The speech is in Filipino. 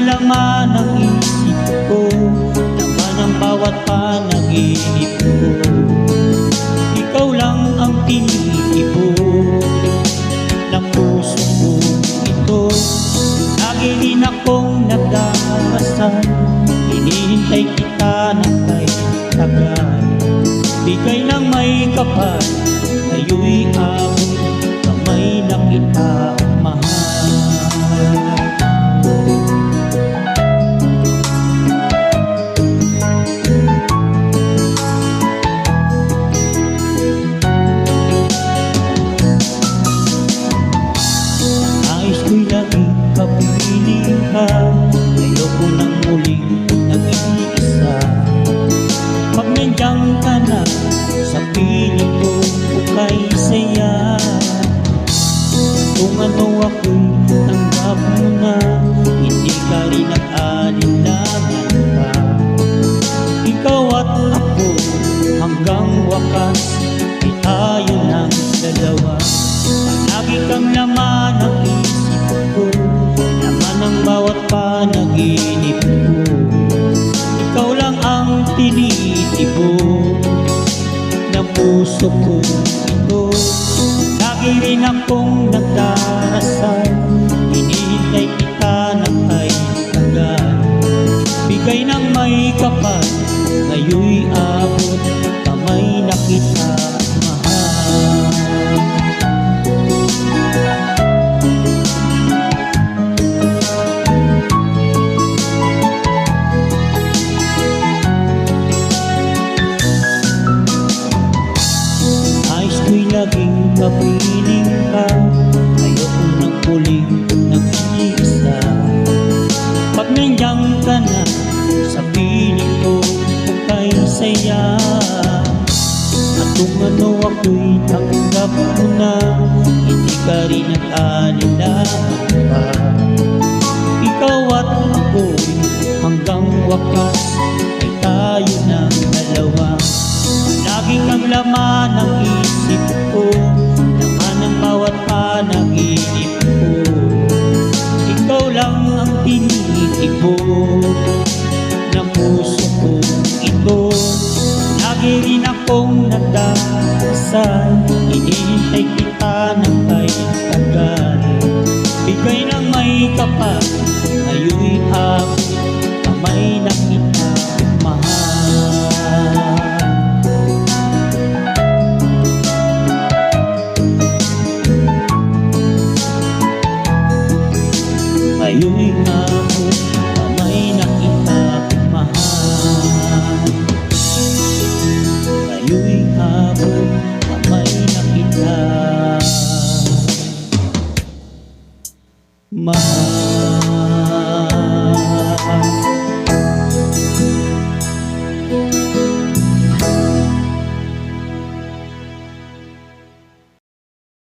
ang laman ng isip ko, laman ng bawat panaginip ko. Ikaw lang ang tinitipon ng puso ko ito. Lagi rin akong nagdarasal, hinihintay kita ng kay tagal. Bigay ng may kapal, ngayon'y abot kamay na kita mahal. Nais ko'y laging kapiling ka, ayoko nang muling nag-iisa. Pag nandiyan ka na sa piling ko, kay saya. Kung ano ako'y tanggap mo na, hindi ka rin nag-alinlangan pa. Ikaw at ako hanggang wakas, di tayo ng dalawa. Lagi kang laman ng isip ko, laman ng bawat panaginip ko. Ikaw lang ang tinitipon ng puso ko ito. Lagi rin akong nagdarasal, hinihintay kita ng kay tagal. Bigay ng may kapal, ngayon'y abot kamay na kita mahal. Laging kapiling ka, ayoko nang muling nag-iisa. Pag nandiyan ka na sa piling ko, kay saya. At kung ano ako'y tanggap mo na, hindi ka rin nag-alinlangan pa. Ikaw at ako'y hanggang wakas, ay tayo ng dalawa. Laging ang laman ng isip ko, laman ng bawat panaginip ko. Ikaw lang ang tinitipon